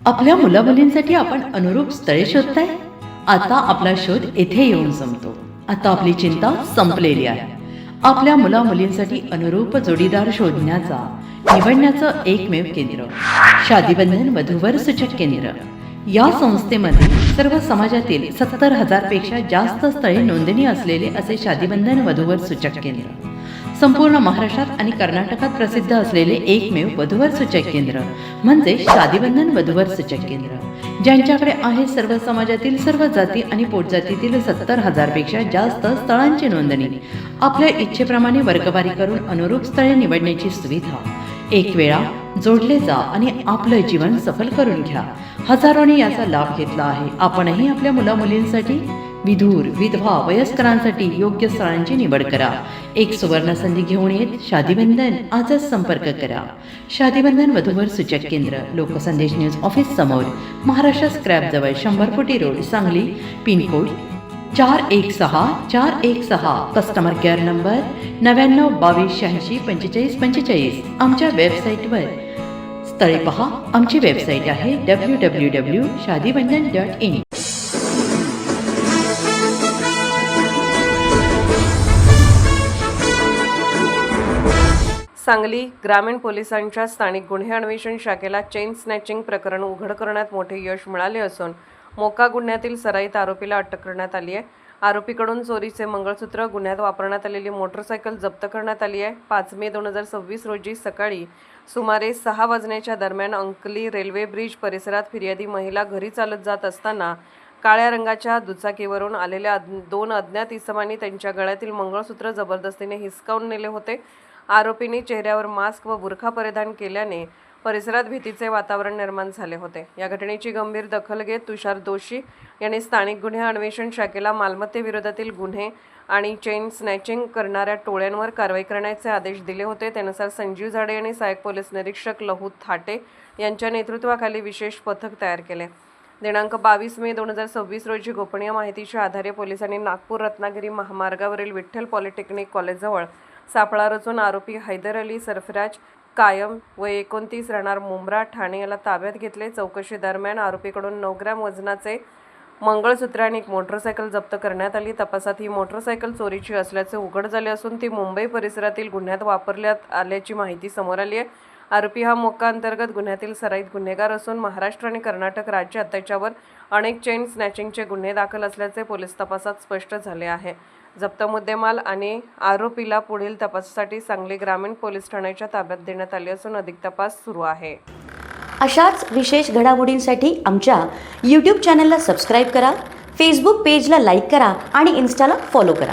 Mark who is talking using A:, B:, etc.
A: आपल्या मुलामुलींसाठी आपण अनुरूप स्थळे शोधताय? आता आपला शोध येथे येऊन संपतो. आता आपली चिंता संपलेली आहे. आपल्या मुलामुलींसाठी अनुरूप जोडीदार शोधण्याचा निवडण्याचं एकमेव केंद्र शादीबंधन वधूवर सूचक केंद्र. या संस्थेमध्ये सर्व समाजातील 70,000 पेक्षा जास्त स्थळे नोंदणी असलेले असे शादीबंधन वधूवर सूचक केंद्र. संपूर्ण महाराष्ट्रात आणि कर्नाटकात प्रसिद्ध असलेले एकमेव वधूवर सूचक केंद्र म्हणजे शादीबंधन वधूवर सूचक केंद्र, ज्यांच्याकडे आहे सर्व समाजातील सर्व जाती आणि पोटजातीतील 70,000 पेक्षा जास्त स्थळांची नोंदणी. आपल्या इच्छेप्रमाणे वर्गवारी करून अनुरूप स्थळे निवडण्याची सुविधा. एक वेळा जोडले जा आणि आपलं जीवन सफल करून घ्या. हजारोंनी याचा लाभ घेतला आहे. आपणही आपल्या मुलामुलींसाठी, विधूर, विधवा, वयस्करांसाठी योग्य स्थळांची निवड करा. एक सुवर्ण संधी घेऊन येत शादीबंधन. आजच संपर्क करा. शादीबंधन वधूवर सूचक केंद्र, लोकसंदेश न्यूज ऑफिस समोर, महाराष्ट्र स्क्रॅप जवळ, 100 फुटी road, Sangli. Pin code 416416. Customer care number 9922864545. आमच्या वेबसाईटवर स्थळे पहा. आमची वेबसाईट आहे www.shadibandhan.in.
B: सांगली ग्रामीण पोलिसांच्या स्थानिक गुन्हे अन्वेषण शाखेला चेन स्नॅचिंग प्रकरण उघड करण्यात मोठे यश मिळाले असून मोका गुन्ह्यातील सराईत आरोपीला अटक करण्यात आली आहे. आरोपीकडून चोरीचे मंगळसूत्र, गुन्ह्यात वापरण्यात आलेली मोटरसायकल जप्त करण्यात आली आहे. 5 मे 2026 रोजी सकाळी सुमारे 6 वाजण्याच्या दरम्यान अंकली रेल्वे ब्रिज परिसरात फिर्यादी महिला घरी चालत जात असताना काळ्या रंगाच्या दुचाकीवरून आलेल्या 2 अज्ञात इसमांनी त्यांच्या गळ्यातील मंगळसूत्र जबरदस्तीने हिसकावून नेले होते. आरोपींनी चेहऱ्यावर मास्क व बुरखा परिधान केल्याने परिसरात भीतीचे वातावरण निर्माण झाले होते. या घटनेची गंभीर दखल घेत तुषार दोशी यांनी स्थानिक गुन्हे अन्वेषण शाखेला मालमत्तेविरोधातील गुन्हे आणि चेन स्नॅचिंग करणाऱ्या टोळ्यांवर कारवाई करण्याचे आदेश दिले होते. त्यानुसार संजीव झाडे आणि सहाय्यक पोलीस निरीक्षक लहू थाटे यांच्या नेतृत्वाखाली विशेष पथक तयार केले. दिनांक 22 मे 2026 रोजी गोपनीय माहितीच्या आधारे पोलिसांनी नागपूर रत्नागिरी महामार्गावरील विठ्ठल पॉलिटेक्निक कॉलेजजवळ सापळा रचून आरोपी हैदर अली सरफराज कायम वय 29 राहणार मुंब्रा ठाणे याला ताब्यात घेतले. चौकशी दरम्यान आरोपीकडून 9 ग्रॅम वजनाचे मंगळसूत्र आणि एक मोटरसायकल जप्त करण्यात आली. तपासात ही मोटरसायकल चोरीची असल्याचे उघड झाले असून ती मुंबई परिसरातील गुन्ह्यात वापरण्यात आल्याची माहिती समोर आली आहे. आरोपी हा मोका अंतर्गत गुन्ह्यातील सराईत गुन्हेगार असून महाराष्ट्र आणि कर्नाटक राज्यात त्याच्यावर अनेक चेन स्नॅचिंगचे गुन्हे दाखल असल्याचे पोलीस तपासात स्पष्ट झाले आहे. जप्त मुद्देमाल आणि आरोपीला पुढील तपासासाठी सांगली ग्रामीण पोलीस ठाण्याच्या ताब्यात देण्यात आले असून अधिक तपास सुरू आहे.
C: अशाच विशेष घडामोडींसाठी आमच्या यूट्यूब चॅनलला सबस्क्राईब करा, फेसबुक पेजला लाईक करा आणि इन्स्टाला फॉलो करा.